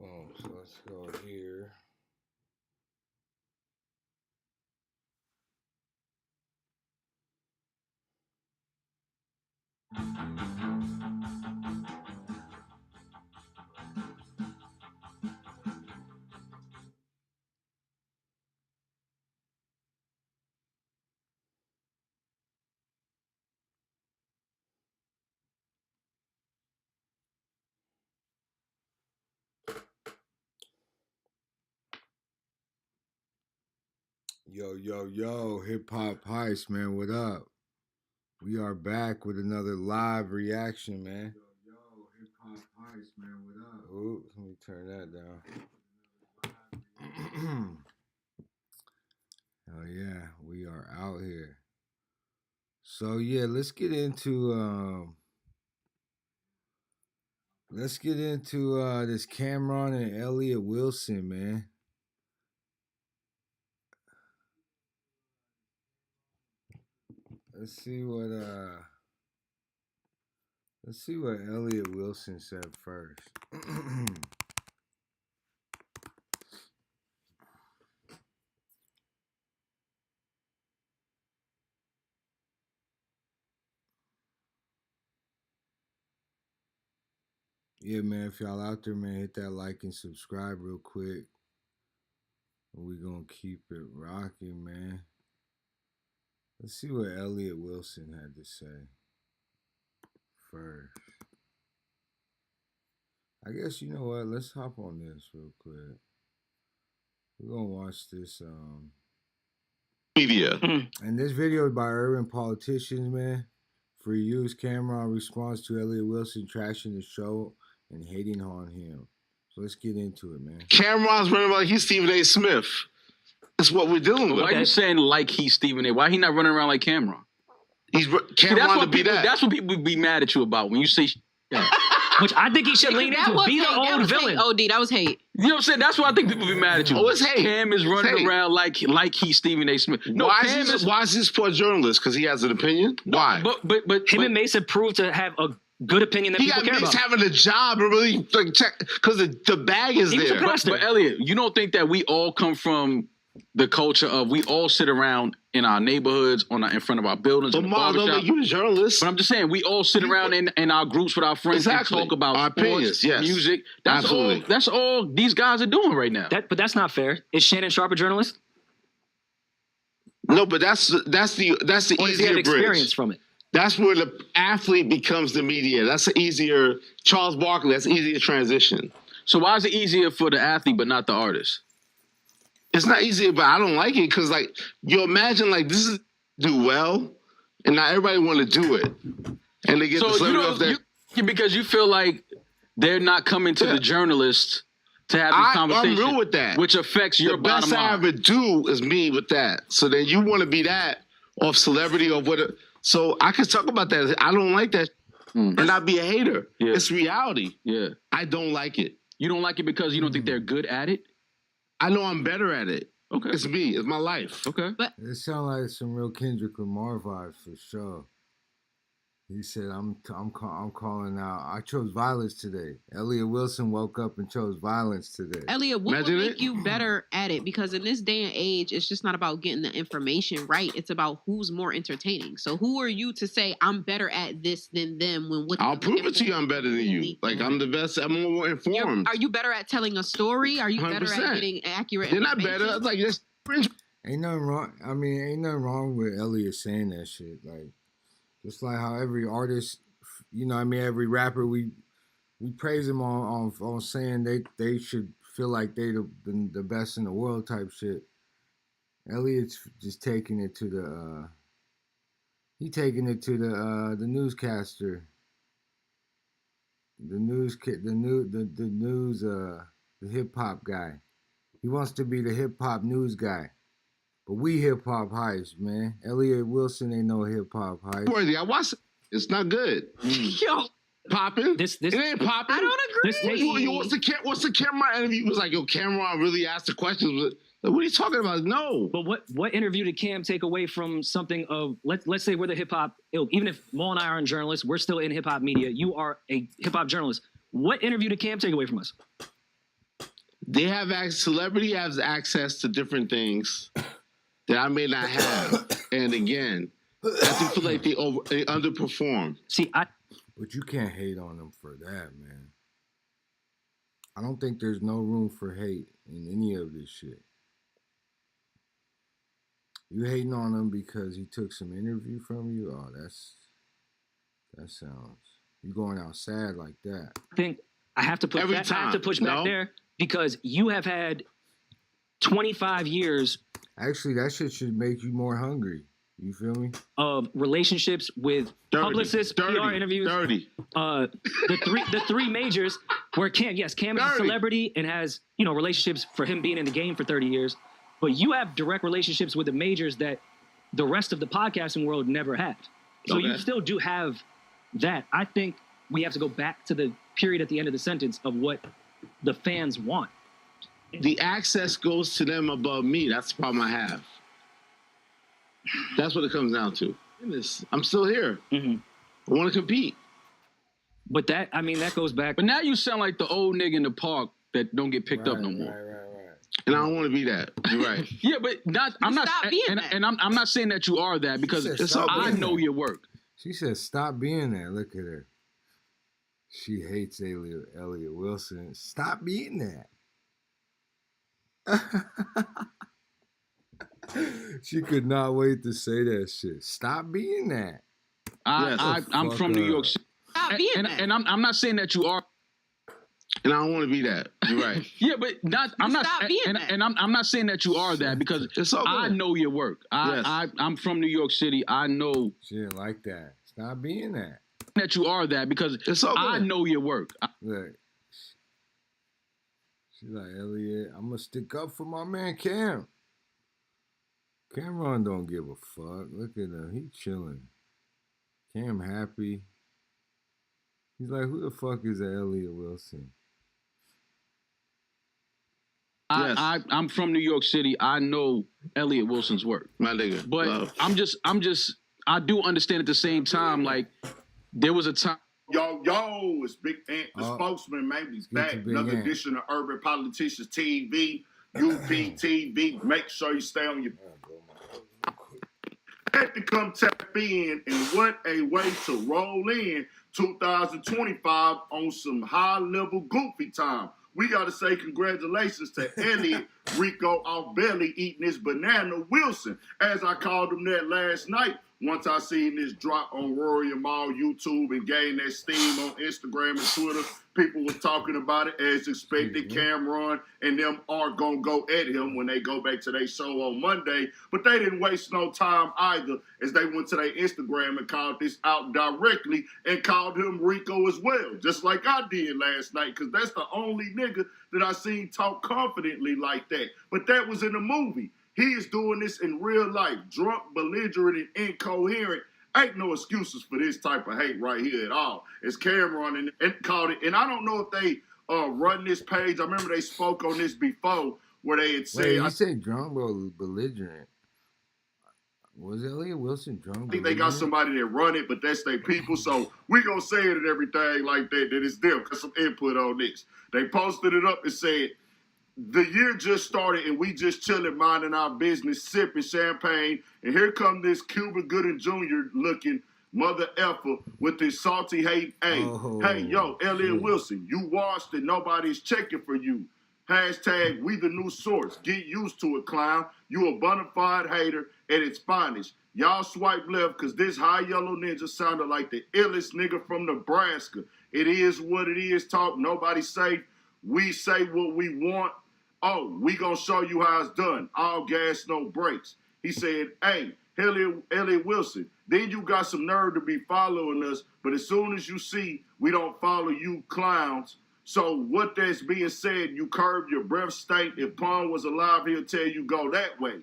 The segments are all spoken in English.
So let's go here. Yo, Hip Hop Heist, man, what up? We are back with another live reaction, man. Yo, Hip Hop Heist, man, what up? Ooh, let me turn that down. Oh yeah, we are out here. So yeah, let's get into this Cameron and Elliott Wilson, man. Let's see what Elliott Wilson said first. Yeah, man, if y'all out there, man, hit that like and subscribe real quick. We gonna keep it rocking, man. Let's see what Elliott Wilson had to say first. I guess, you know what, let's hop on this real quick. We're gonna watch this media. And this video is by urban politicians, man. For use, Cameron responds to Elliott Wilson trashing the show and hating on him. So let's get into it, man. Cameron's running like he's Stephen A. Smith. That's what we're dealing with. Why are you saying like he's Stephen A? Why he not running around like Cameron? Cameron to be that. That's what people be mad at you about when you say that. Which I think he should lean into. Be the old villain. OD, that was hate. You know what I'm saying? That's why I think people be mad at you. Oh, it's hate. Cam is running around like he's Stephen A. Smith. No, why is this poor journalist? Because he has an opinion? Why? But him and Mason proved to have a good opinion that people care about. He got Mace having a job to really check because the bag is there. But Elliott, you don't think that we all come from the culture of we all sit around in our neighborhoods, in front of our buildings, but Mom, don't make you a journalist. But I'm just saying, we all sit around in our groups with our friends and talk about our sports, opinions, music. That's all these guys are doing right now. But that's not fair. Is Shannon Sharp a journalist? No, but that's the or easier bridge. Experience from it. That's where the athlete becomes the media. That's an easier Charles Barkley. That's an easier transition. So why is it easier for the athlete but not the artist? It's not easier, but I don't like it because, like, you imagine, like, this is do well, and not everybody want to do it, and they get the celebrity off there. Because you feel like they're not coming to the journalists to have this conversation. I'm real with that. Which affects your bottom line. The best I ever do is me with that. So then you want to be that off celebrity or whatever. So I can talk about that. I don't like that, and not be a hater. Yeah. It's reality. Yeah, I don't like it. You don't like it because you don't think they're good at it? I know I'm better at it. Okay. It's me. It's my life. Okay. But it sounds like some real Kendrick Lamar vibes for sure. He said, I'm calling out. I chose violence today. Elliott Wilson woke up and chose violence today. Elliott, what would make you better at it? Because in this day and age, it's just not about getting the information right. It's about who's more entertaining. So who are you to say I'm better at this than them? I'll prove it to you I'm better than you. Like, I'm the best. I'm more informed. Are you better at telling a story? Are you 100%. Better at getting accurate They're not better. Like, that's ain't nothing wrong. I mean, ain't nothing wrong with Elliott saying that shit. Like, just like how every artist, you know, I mean, every rapper, we praise them on saying they should feel like they the best in the world type shit. Elliott's just taking it to the newscaster, the hip hop guy. He wants to be the hip hop news guy. But we hip hop heist, man. Elliott Wilson ain't no hip hop heist. Worthy, I watched it. It's not good. Yo, popping. It ain't popping. I don't agree. What's the Cameron interview? It was like, yo, Cameron really asked the questions. Like, what are you talking about? No. But what interview did Cam take away from something of let's say we're the hip hop ilk. Even if Maul and I aren't journalists, we're still in hip hop media. You are a hip hop journalist. What interview did Cam take away from us? They have celebrity has access to different things that I may not have. And again, I do feel like they underperform. See, But you can't hate on them for that, man. I don't think there's no room for hate in any of this shit. You hating on him because he took some interview from you? Oh, that sounds. You going out sad like that? I think I have to push back. I have to push back there because you have had 25 years. Actually, that shit should make you more hungry. You feel me? Of relationships with publicists, PR interviews. The three majors where Cam is a celebrity and has, relationships for him being in the game for 30 years. But you have direct relationships with the majors that the rest of the podcasting world never had. So you still do have that. I think we have to go back to the period at the end of the sentence of what the fans want. The access goes to them above me. That's the problem I have. That's what it comes down to. I'm still here. Mm-hmm. I want to compete. But that goes back. But now you sound like the old nigga in the park that don't get picked up no more. Right. And I don't want to be that. You're right. Yeah, but I'm not saying that you are that because I know your work. She said, "Stop being that." Look at her. She hates Elliott Wilson. Stop being that. She could not wait to say that shit. Stop being that. I'm from New York City. Stop being that. And I'm not saying that you are. And I don't want to be that. You're right. Yeah, but I'm not saying that you are that because I know your work. I'm from New York City. I know. She didn't like that. Stop being that. That you are that because I know your work. Look. She's like, Elliott, I'm going to stick up for my man Cam. Cameron don't give a fuck. Look at him. He chilling. Cam happy. He's like, who the fuck is Elliott Wilson? I'm from New York City. I know Elliott Wilson's work. My nigga. But I do understand at the same time, like, there was a time. Yo, it's Big Ant, the spokesman, man. He's back. Another edition of Urban Politicians TV, UPTV. Make sure you stay on your. Had to come tap in, and what a way to roll in 2025 on some high-level goofy time. We got to say congratulations to Elliott Rico off belly eating his banana Wilson, as I called him that last night. Once I seen this drop on Rory and Maul YouTube and gained that steam on Instagram and Twitter, people was talking about it as expected. Cameron and them are going to go at him when they go back to their show on Monday. But they didn't waste no time either as they went to their Instagram and called this out directly and called him Rico as well, just like I did last night, because that's the only nigga that I seen talk confidently like that. But that was in the movie. He is doing this in real life, drunk, belligerent, and incoherent. Ain't no excuses for this type of hate right here at all. It's Cameron and called it, and I don't know if they run this page. I remember they spoke on this before where they had said. Wait, you said drunk or belligerent? Was Elliott Wilson drunk? I think they got somebody that run it, but that's their people. So we gonna say it and everything like that it's them. Got some input on this. They posted it up and said, the year just started and we just chilling, minding our business, sipping champagne. And here come this Cuba Gooding Jr. looking mother effer with this salty hate. Hey, Elliott Wilson, you washed and nobody's checking for you. Hashtag we the new source. Get used to it, clown. You a bona fide hater at its finest. Y'all swipe left because this high yellow ninja sounded like the illest nigga from Nebraska. It is what it is, talk. Nobody safe. We say what we want. Oh, we gonna show you how it's done. All gas, no brakes. He said, hey, Elliott Wilson, then you got some nerve to be following us, but as soon as you see we don't follow you clowns. So what that's being said, you curb your breath stank. If Pun was alive, he'll tell you go that way.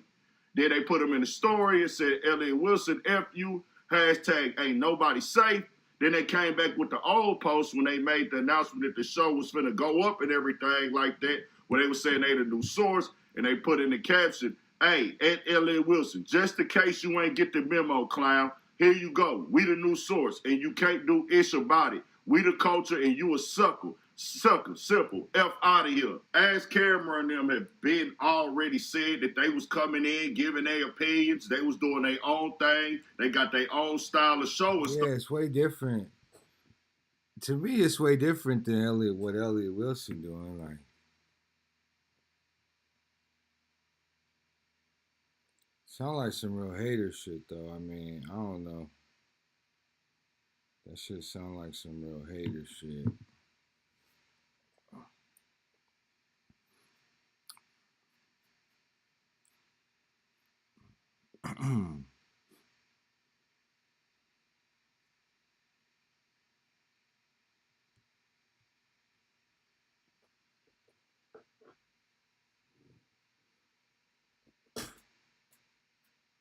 Then they put him in the story and said, Elliott Wilson, F you, hashtag ain't nobody safe. Then they came back with the old post when they made the announcement that the show was finna go up and everything like that, where they were saying they the new source, and they put in the caption, hey, at Elliott Wilson, just in case you ain't get the memo, clown, here you go. We the new source, and you can't do ish about it. We the culture, and you a sucker. Sucker, simple, F out of here. As Cameron and them have been already said that they was coming in, giving their opinions. They was doing their own thing. They got their own style of show and stuff. Yeah, it's way different. To me, it's way different than what Elliott Wilson doing. Like, sound like some real hater shit, though. I mean, I don't know. That shit sound like some real hater shit.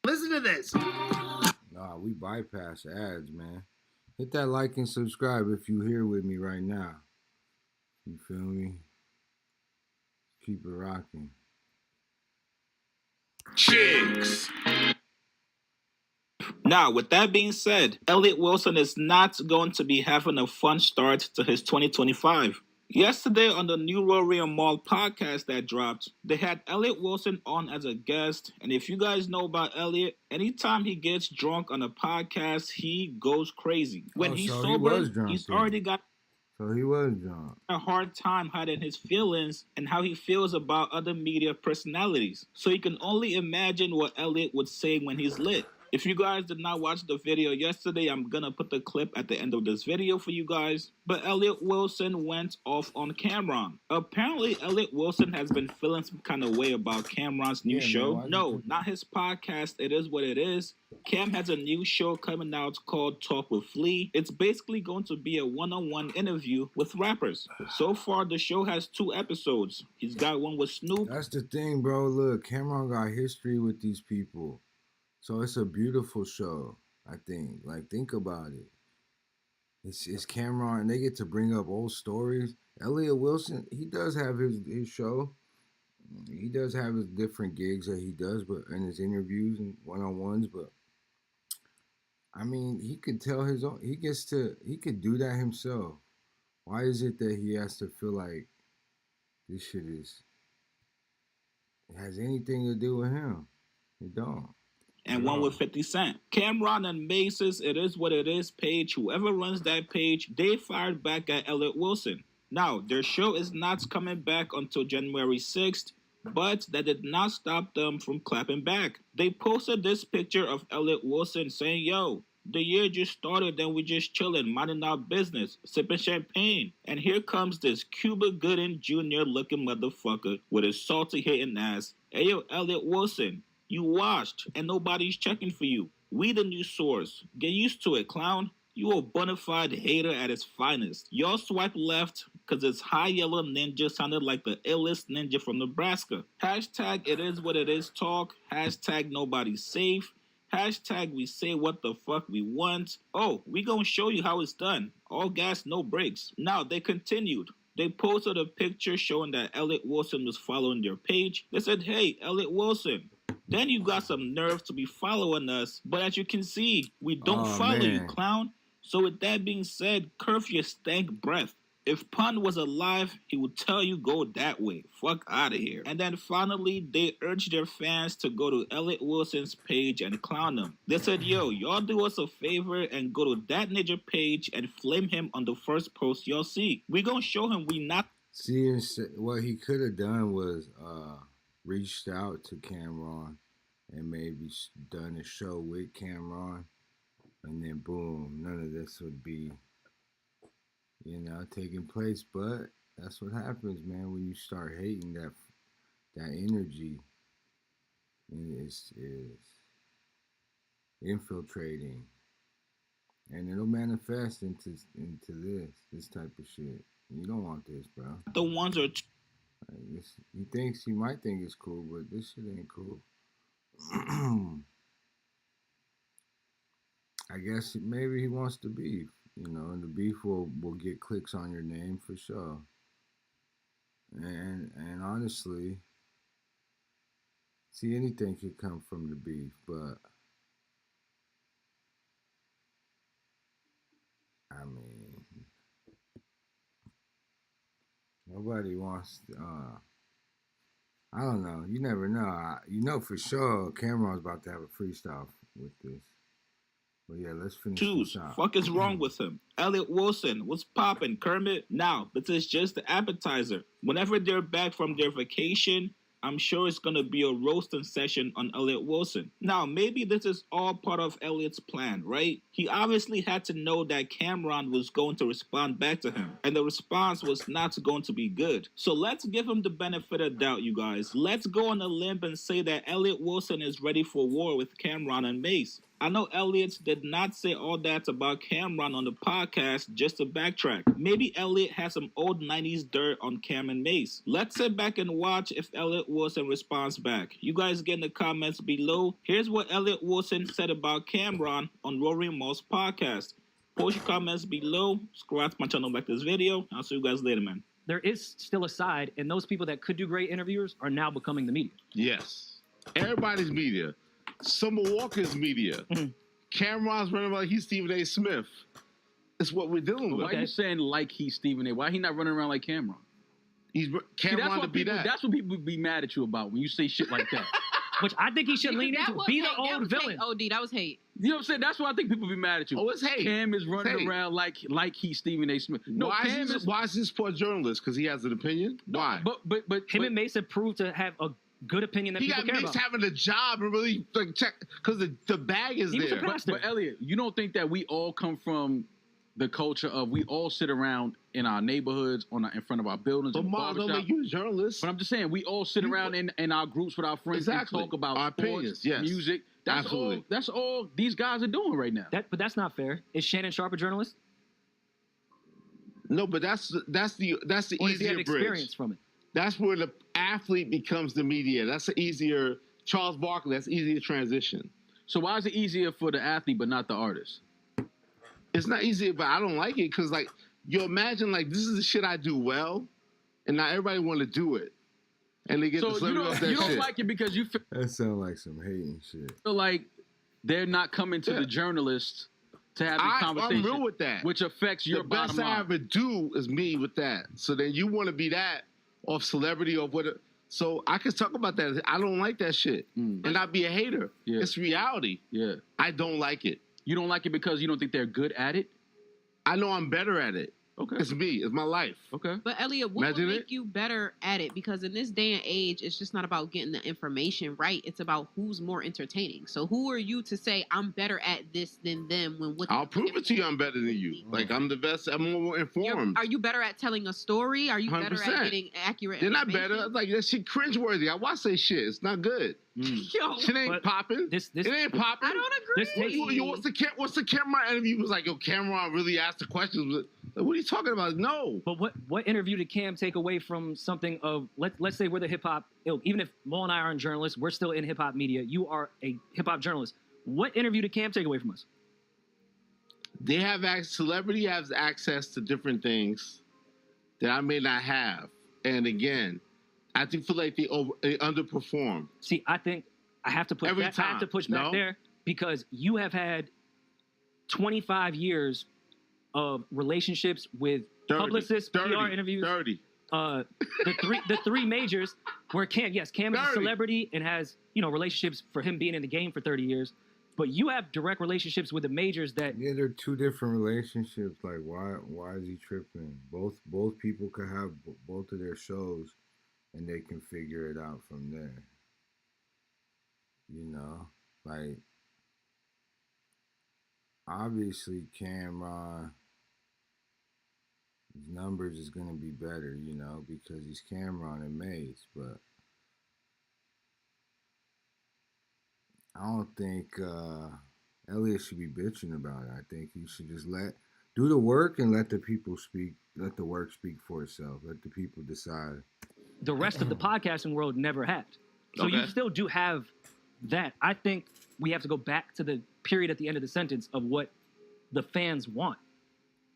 Listen to this. Nah, we bypass ads, man. Hit that like and subscribe if you here with me right now. You feel me? Keep it rocking. Chicks. Now, with that being said, Elliott Wilson is not going to be having a fun start to his 2025. Yesterday on the New Rory and Mall podcast that dropped, they had Elliott Wilson on as a guest. And if you guys know about Elliott, anytime he gets drunk on a podcast, he goes crazy. When he's sober, he's already got So he was drunk. A hard time hiding his feelings and how he feels about other media personalities. So you can only imagine what Elliott would say when he's lit. If you guys did not watch the video yesterday, I'm gonna put the clip at the end of this video for you guys. But Elliott Wilson went off on Cameron. Apparently, Elliott Wilson has been feeling some kind of way about Cameron's new show. No, not his podcast. It is what it is. Cam has a new show coming out called Talk with Flea. It's basically going to be a one-on-one interview with rappers. So far, the show has 2 episodes. He's got one with Snoop. That's the thing, bro. Look, Cameron got history with these people. So it's a beautiful show, I think. Like, think about it. It's Cameron, and they get to bring up old stories. Elliott Wilson, he does have his show. He does have his different gigs that he does, but in his interviews and one-on-ones. But I mean, he could tell his own. He could do that himself. Why is it that he has to feel like this shit has anything to do with him? It don't. And one with 50 Cent. Cameron and Mace's It Is What It Is page, whoever runs that page, they fired back at Elliott Wilson. Now, their show is not coming back until January 6th, but that did not stop them from clapping back. They posted this picture of Elliott Wilson saying, yo, the year just started and we just chilling, minding our business, sipping champagne. And here comes this Cuba Gooding Jr. looking motherfucker with his salty hitting ass. Hey, yo, Elliott Wilson. You washed, and nobody's checking for you. We the new source. Get used to it, clown. You a bona fide hater at its finest. Y'all swipe left, because its high yellow ninja sounded like the illest ninja from Nebraska. Hashtag it is what it is talk. Hashtag nobody's safe. Hashtag we say what the fuck we want. Oh, we gonna show you how it's done. All gas, no brakes. Now, they continued. They posted a picture showing that Elliott Wilson was following their page. They said, hey, Elliott Wilson. Then you got some nerve to be following us. But as you can see, we don't follow you, clown. So with that being said, curve your stank breath. If Pun was alive, he would tell you go that way. Fuck out of here. And then finally, they urged their fans to go to Elliott Wilson's page and clown him. They said, yo, y'all do us a favor and go to that ninja page and flame him on the first post y'all see. We gonna show him we not... See, what he could have done was reached out to Cameron and maybe done a show with Cameron. And then boom, none of this would be... taking place, but that's what happens, man, when you start hating that energy, and it's infiltrating, and it'll manifest into this type of shit. You don't want this, bro. The ones are... He might think it's cool, but this shit ain't cool. I guess maybe he wants to beef. And the beef will get clicks on your name for sure. And honestly, see, anything could come from the beef, but I mean, Nobody wants. I don't know. You never know. You know for sure Cameron's about to have a freestyle with this. But yeah, let's finish this out. Fuck is wrong with him? Elliott Wilson, what's poppin'? Kermit? Now, this is just the appetizer. Whenever they're back from their vacation, I'm sure it's gonna be a roasting session on Elliott Wilson. Now, maybe this is all part of Elliott's plan, right? He obviously had to know that Cameron was going to respond back to him, and the response was not going to be good. So let's give him the benefit of doubt, you guys. Let's go on a limb and say that Elliott Wilson is ready for war with Cameron and Mace. I know Elliott did not say all that about Cameron on the podcast, just to backtrack. Maybe Elliott has some old 90s dirt on Cam and Mace. Let's sit back and watch if Elliott Wilson responds back. You guys get in the comments below. Here's what Elliott Wilson said about Cameron on Rory Moss podcast. Post your comments below. Subscribe to my channel, like this video. I'll see you guys later, man. There is still a side, and those people that could do great interviewers are now becoming the media. Yes. Everybody's media. Summer Walker's media. Cameron's running like he's Stephen A. Smith. It's what we're dealing with. Why are you saying like he's Stephen A? Why he not running around like Cameron? Cameron to be that. That's what people be mad at you about when you say shit like that. Which I think he should lean into. Be the old villain. OD, that was hate. You know what I'm saying? That's why I think people be mad at you. Oh, it's hate. Cam is running around like he's Stephen A. Smith. No, why is this poor journalist? Because he has an opinion? Why? But him and Mace have proved to have a good opinion that people care about. He got Mace having a job and really like check because the bag is there. But Elliott, you don't think that we all come from the culture of we all sit around in our neighborhoods in front of our buildings? But Mom, don't make you a journalist. But I'm just saying we all sit around in our groups with our friends and talk about our sports, opinions, yes. music. That's all these guys are doing right now. But that's not fair. Is Shannon Sharp a journalist? No, but that's the Or does he easier have experience from it? That's where the athlete becomes the media. That's the easier Charles Barkley. That's easier transition. So why is it easier for the athlete but not the artist? It's not easier, but I don't like it because like you imagine like this is the shit I do well, and not everybody want to do it, and they get so you don't like it because you feel that sound like some hating shit. Feel like they're not coming to the journalists to have this conversation. I'm real with that, which affects your bottom line. The best I ever do is me with that. So then you want to be that off celebrity or what? So I can talk about that. I don't like that shit, and not be a hater. Yeah. It's reality. Yeah, I don't like it. You don't like it because you don't think they're good at it? I know I'm better at it. Okay. It's me. It's my life. Okay. But Elliott, what will make you better at it? Because in this day and age, it's just not about getting the information right. It's about who's more entertaining. So who are you to say I'm better at this than them? I'll prove it to you I'm better than you. Like I'm the best. I'm more informed. Are you better at telling a story? Are you 100%. Better at getting accurate They're not better. Like that shit cringeworthy. I watch that shit. It's not good. Yo, shit ain't popping. It ain't popping. I don't agree. What's the Cameron interview? It was like, yo, Cameron really asked the questions. Like, what are you talking about? No. But what interview did Cam take away from something of let's say we're the hip hop ilk? Even if Mo and I aren't journalists, we're still in hip hop media. You are a hip hop journalist. What interview did Cam take away from us? They have celebrity has access to different things that I may not have, and again, I feel like they underperform. See, I think I have to push back. I have to push back there because you have had 25 years of relationships with publicists, PR interviews. 30. The three majors where Cam is a celebrity and has relationships for him being in the game for 30 years. But you have direct relationships with the majors that they're two different relationships. Like why is he tripping? Both people could have both of their shows, and they can figure it out from there. Like obviously Cameron, his numbers is gonna be better, because he's Cameron and Maze, but I don't think Elliott should be bitching about it. I think he should just do the work and let the people speak. Let the work speak for itself. Let the people decide. The rest of the podcasting world never had. So you still do have that. I think we have to go back to the period at the end of the sentence of what the fans want.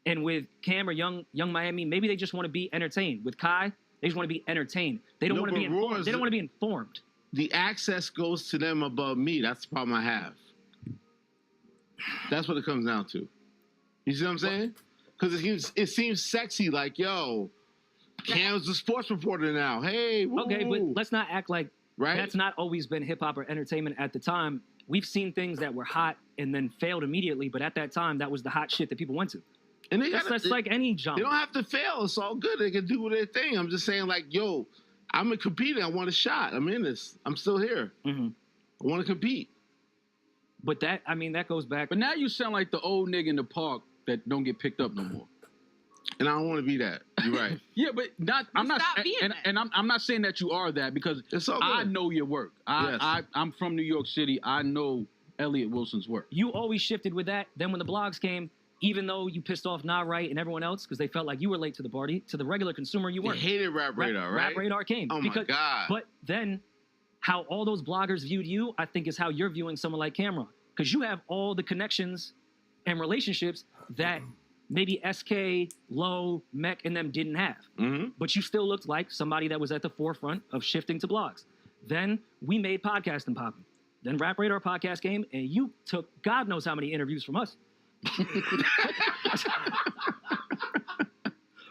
And with Cam or Young Miami, maybe they just want to be entertained. With Kai, they just want to be entertained. They don't want to be informed. They don't want to be informed. The access goes to them above me. That's the problem I have. That's what it comes down to. You see what I'm saying? Because it seems sexy, like, yo, Cam's a sports reporter now. Hey, woo. Okay, but let's not act like right. That's not always been hip hop or entertainment at the time. We've seen things that were hot and then failed immediately, but at that time, that was the hot shit that people went to. And that's like any genre. They don't have to fail. It's all good. They can do their thing. I'm just saying, like, yo, I'm a competing. I want a shot. I'm in this. I'm still here. Mm-hmm. I want to compete. But that goes back. But now you sound like the old nigga in the park that don't get picked up no more. And I don't want to be that. You're right. Yeah, but I'm not saying that you are that because it's all good. I know your work. I'm from New York City. I know Elliott Wilson's work. You always shifted with that. Then when the blogs came, even though you pissed off Nah Right and everyone else because they felt like you were late to the party, to the regular consumer you weren't. They hated Rap Radar, right? Rap Radar came. Oh my God. But then how all those bloggers viewed you, I think is how you're viewing someone like Cameron. Because you have all the connections and relationships that maybe SK, Low, Mech, and them didn't have. Mm-hmm. But you still looked like somebody that was at the forefront of shifting to blogs. Then we made podcasting popping. Then Rap Radar podcast came, and you took God knows how many interviews from us.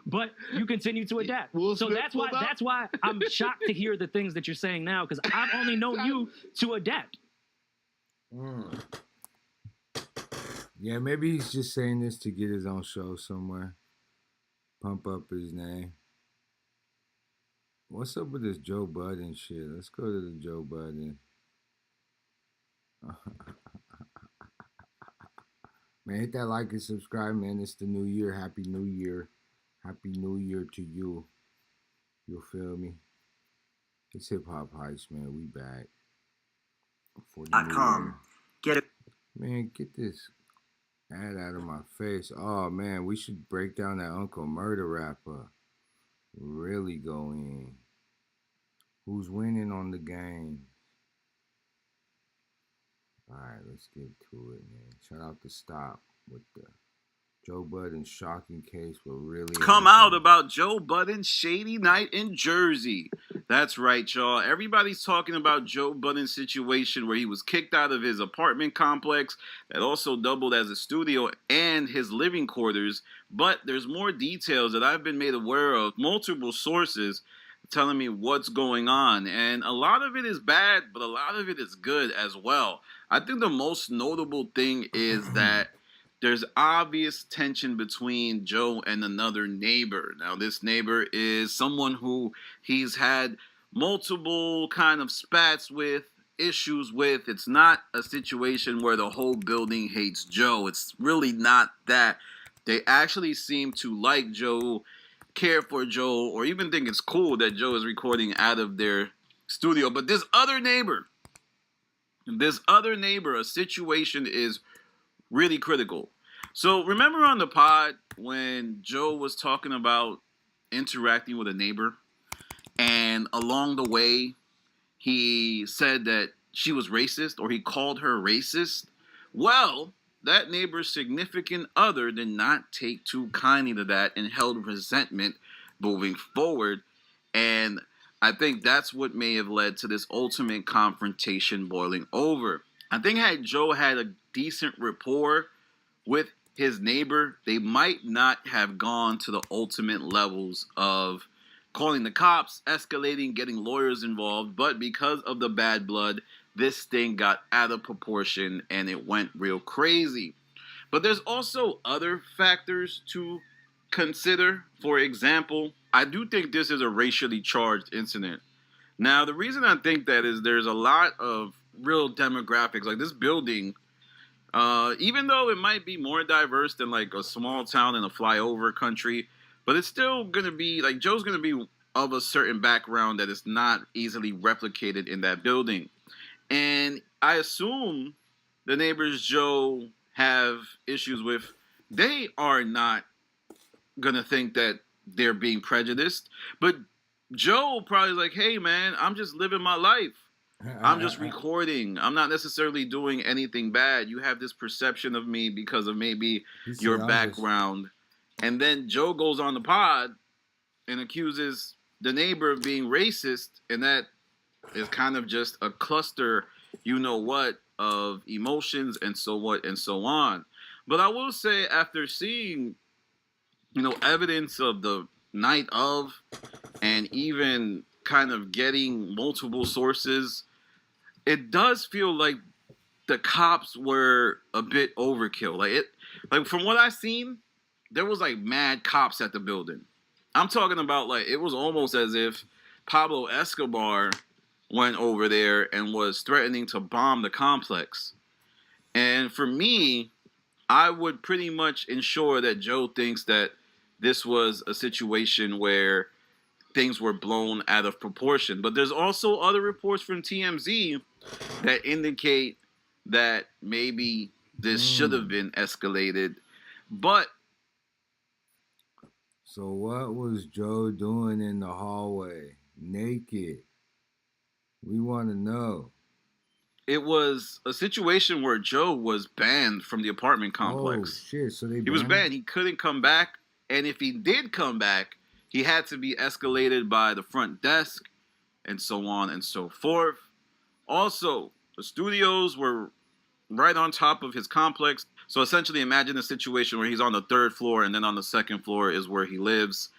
But you continue to adapt. So that's why I'm shocked to hear the things that you're saying now, because I've only known you to adapt. Yeah, maybe he's just saying this to get his own show somewhere. Pump up his name. What's up with this Joe Budden shit? Let's go to the Joe Budden. Man, hit that like and subscribe, man. It's the new year. Happy New Year. Happy New Year to you. You feel me? It's Hip Hop Heist, man. We back. Get it. Man, get this ad out of my face. Oh, man, we should break down that Uncle Murder rapper. Really go in. Who's winning on the game? All right, let's get to it, man. Shout out to Stop with the Joe Budden shocking case. Will really come out about Joe Budden's shady night in Jersey. That's right, y'all. Everybody's talking about Joe Budden's situation where he was kicked out of his apartment complex that also doubled as a studio and his living quarters. But there's more details that I've been made aware of, multiple sources telling me what's going on. And a lot of it is bad, but a lot of it is good as well. I think the most notable thing is that there's obvious tension between Joe and another neighbor. Now, this neighbor is someone who he's had multiple kind of spats with, issues with. It's not a situation where the whole building hates Joe. It's really not that. They actually seem to like Joe, care for Joe, or even think it's cool that Joe is recording out of their studio. But this other neighbor, a situation is really critical. So remember on the pod when Joe was talking about interacting with a neighbor, and along the way he said that she was racist, or he called her racist? Well, that neighbor's significant other did not take too kindly to that and held resentment moving forward. And I think that's what may have led to this ultimate confrontation boiling over. I think had Joe had a decent rapport with his neighbor, they might not have gone to the ultimate levels of calling the cops, escalating, getting lawyers involved. But because of the bad blood, this thing got out of proportion and it went real crazy. But there's also other factors to consider. For example, I do think this is a racially charged incident. Now, the reason I think that is there's a lot of real demographics. Like this building, even though it might be more diverse than like a small town in a flyover country, but it's still going to be, like Joe's going to be of a certain background that is not easily replicated in that building. And I assume the neighbors Joe have issues with, they are not going to think that they're being prejudiced. But Joe probably like, hey, man, I'm just living my life. I'm just recording. I'm not necessarily doing anything bad. You have this perception of me because of maybe your background. And then Joe goes on the pod and accuses the neighbor of being racist, and that is kind of just a cluster, you know what, of emotions and so what and so on. But I will say, after seeing, evidence of the night of, and even kind of getting multiple sources, it does feel like the cops were a bit overkill. Like from what I've seen, there was like mad cops at the building. I'm talking about like it was almost as if Pablo Escobar went over there and was threatening to bomb the complex. And for me, I would pretty much ensure that Joe thinks that this was a situation where things were blown out of proportion. But there's also other reports from TMZ that indicate that maybe this should have been escalated. But so what was Joe doing in the hallway? Naked. We want to know. It was a situation where Joe was banned from the apartment complex. Oh, shit. So he was banned. He couldn't come back. And if he did come back, he had to be escalated by the front desk and so on and so forth. Also, the studios were right on top of his complex. So essentially imagine a situation where he's on the 3rd floor and then on the 2nd floor is where he lives.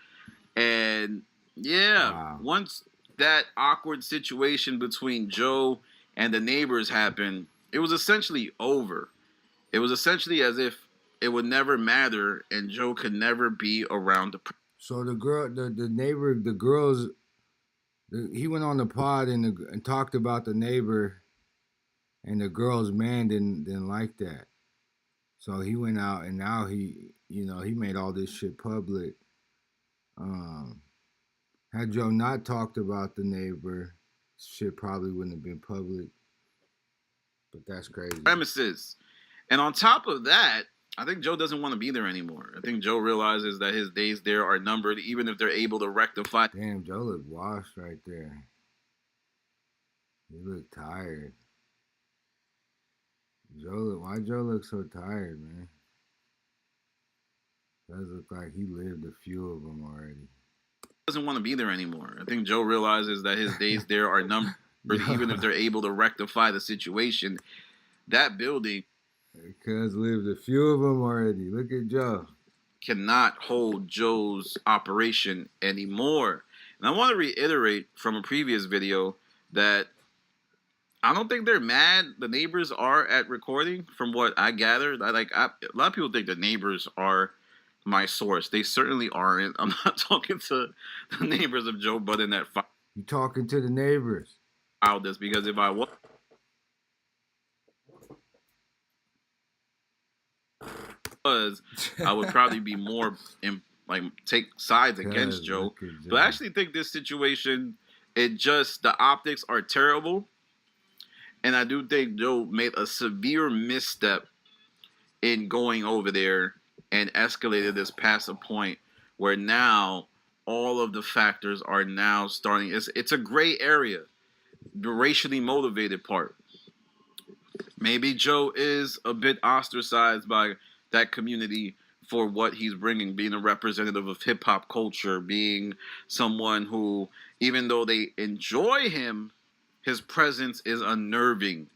And yeah, once that awkward situation between Joe and the neighbors happened, it was essentially over. It was essentially as if it would never matter and Joe could never be around the So the girl, the neighbor, the girls, he went on the pod and talked about the neighbor, and the girl's man didn't like that. So he went out and now he made all this shit public. Had Joe not talked about the neighbor, shit probably wouldn't have been public. But that's crazy. Premises. And on top of that, I think Joe doesn't want to be there anymore. I think Joe realizes that his days there are numbered, even if they're able to rectify. Damn, Joe looked washed right there. He looked tired. Why Joe look so tired, man? Does look like he lived a few of them already. Doesn't want to be there anymore. I think Joe realizes that his days there are numbered, even if they're able to rectify the situation. That building, because lived a few of them already. Look at Joe. Cannot hold Joe's operation anymore. And I want to reiterate from a previous video that I don't think they're mad. The neighbors are at recording, from what I gathered. A lot of people think the neighbors are my source. They certainly aren't. I'm not talking to the neighbors of Joe Budden that you talking to the neighbors. Filed this, because if I was, I would probably be more take sides against Joe. But I actually think this situation, the optics are terrible. And I do think Joe made a severe misstep in going over there and escalated this past a point where now all of the factors are now starting. It's a gray area, the racially motivated part. Maybe Joe is a bit ostracized by that community for what he's bringing, being a representative of hip-hop culture, being someone who, even though they enjoy him, his presence is unnerving.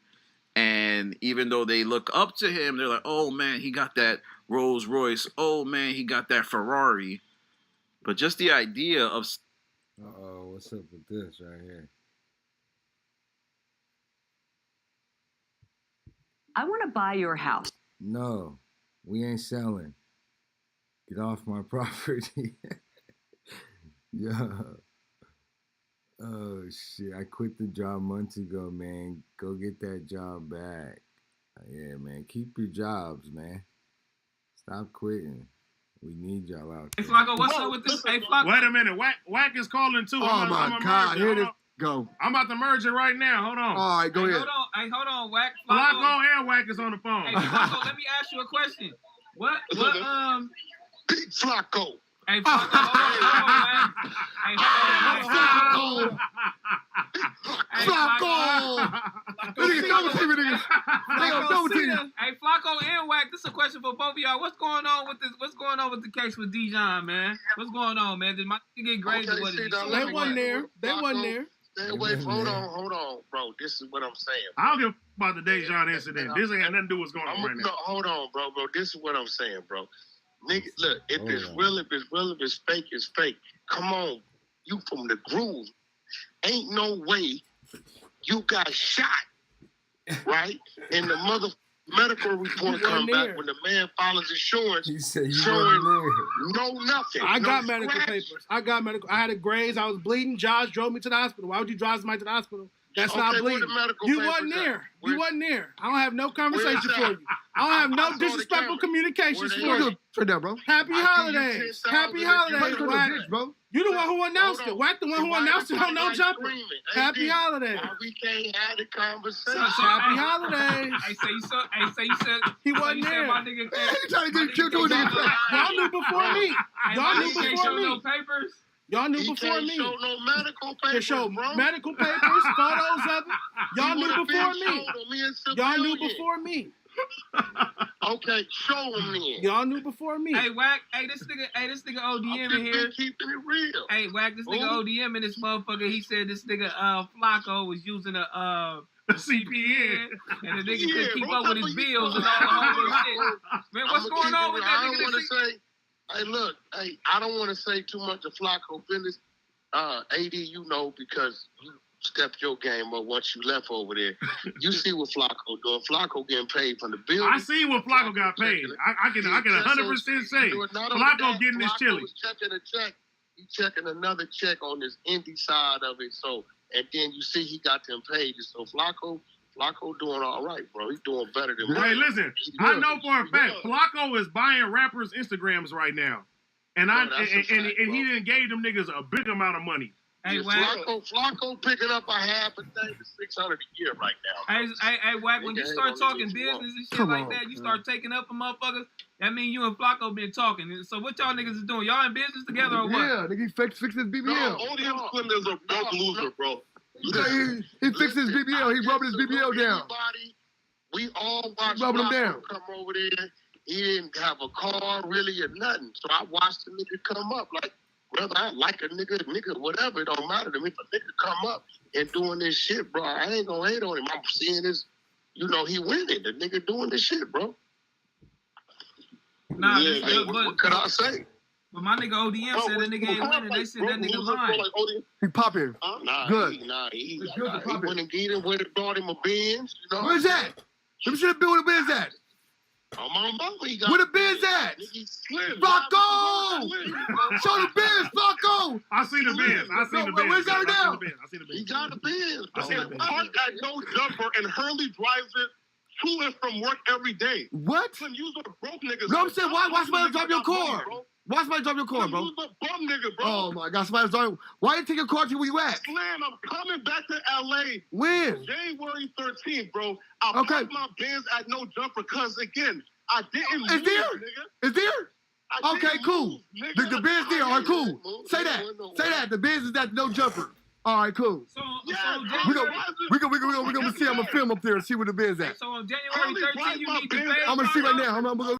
And even though they look up to him, they're like, oh man, he got that Rolls Royce. Oh man, he got that Ferrari. But just the idea of... Uh-oh, what's up with this right here? I want to buy your house. No, we ain't selling. Get off my property. Yeah. Oh, shit. I quit the job months ago, man. Go get that job back. Yeah, man. Keep your jobs, man. Stop quitting. We need y'all out there. Hey, Flacco, what's up with this? Hey, Flacco. Wait a minute. Wack is calling, too. Oh, my God. Here it go. I'm about to merge it right now. Hold on. All right, go ahead. Hold on, Wack. Flacco and Wack is on the phone. Hey, Flacco, let me ask you a question. What, Pete Flacco. Hey, Flacco, hold on, man. Hey, hold on. Hey, Flacco and Wack, this is a question for both of y'all. What's going on with this? What's going on with the case with Dijon, man? What's going on, man? Did my get graded? Okay, What is They wasn't there. They wasn't there. Stay away. Hold on, bro. This is what I'm saying. I don't give about the Dijon incident. This ain't got nothing to do with what's going on right now. No, hold on, bro. This is what I'm saying, bro. Nigga, look, if it's real, if it's real, if it's fake, it's fake. Come on, you from the groove. Ain't no way you got shot, right? And the mother medical report come back when the man files insurance showing no nothing. I got no medical scratch. papers. I got medical. I had a graze. I was bleeding. Josh drove me to the hospital. Why would you drive somebody to the hospital? That's not bleeding. You wasn't there. You wasn't there. I don't have no conversation for you. I don't have no disrespectful communications for you. Turn down, bro. Happy holidays. Happy holidays, Wack. Bro. You the one who announced it. Wack the one who announced it on No Jumper. Happy holidays. We can't have the conversation. Happy holidays. Hey, say you said he wasn't there. My nigga He trying to get killed doing nigga. Y'all knew before me. Y'all knew before me. No papers. Y'all knew before me. Show no medical papers, to show bro. medical papers, photos of it. Y'all knew before me. Y'all knew before me. Okay, show them then. Y'all knew before me. Hey, Wack. Hey, this nigga ODM in here. Keeping it real. Hey, Wack. This nigga ODM in this motherfucker. He said this nigga Flacco was using a CPN, and the nigga couldn't keep up with his bills and all the whole shit. Man, what's going on with that nigga? I don't want to say. Hey, look. Hey, I don't want to say too much of Flacco business. AD, you know, because you stepped your game up once you left over there. You see what Flacco doing. Flacco getting paid from the building. I see what Flacco got paid. I can 100% say Flacco getting his chili. Was checking a check. He checking another check on this indie side of it. So, and then you see he got them paid. So Flacco doing all right, bro. He doing better than Hey, listen, I know for a fact Flacco is buying rappers' Instagrams right now. And he didn't gave them niggas a big amount of money. Hey, Flacco picking up a half a day to $600 a year right now. Hey, Wack, when you start talking business and shit like that, you start taking up for motherfuckers, that mean you and Flacco been talking. So what y'all niggas is doing? Y'all in business together or what? Yeah, nigga, he fixed his BBL. No, ODM Clinton is a broke loser, bro. He fixed his BBL. He rubbing his BBL down. We all watched rubbing him down. Flacco come over there. He didn't have a car really or nothing. So I watched the nigga come up like, brother, I like a nigga, whatever. It don't matter to me. If a nigga come up and doing this shit, bro, I ain't gonna hate on him. I'm seeing this, you know, he winning. The nigga doing this shit, bro. Nah, yeah, hey, what could I say? But my nigga ODM said that nigga ain't winning. They said that nigga lying. He popping. Good. He went and get him where it brought him a Benz. You know? Where's that? Let me see the bill where the Benz at. On my mama, he got where the Benz at? Flacco! Show the Benz, Flacco! I see the Benz. I see the Benz. Where's that now? He got the Benz. I see the Benz. Park at No Jumper and Hurley drives it to and from work every day. What? You are broke niggas. No, I'm saying, why somebody drive your car? Why somebody drive your car, bro? You a bum nigga, bro. Oh my God, somebody's driving. Why you take your car to where you at? Slam, I'm coming back to LA. When? January 13th, bro. I'll park my Benz at No Jumper because, again, I didn't lose, nigga. Is there? Okay, cool. The Benz there. All right, cool. Say that. Say that. The Benz is at No Jumper. All right, cool. We're gonna see. I'm gonna film up there and see where the Benz at. So on January 13th, you need to pay. I'm gonna see right now. I'm gonna go.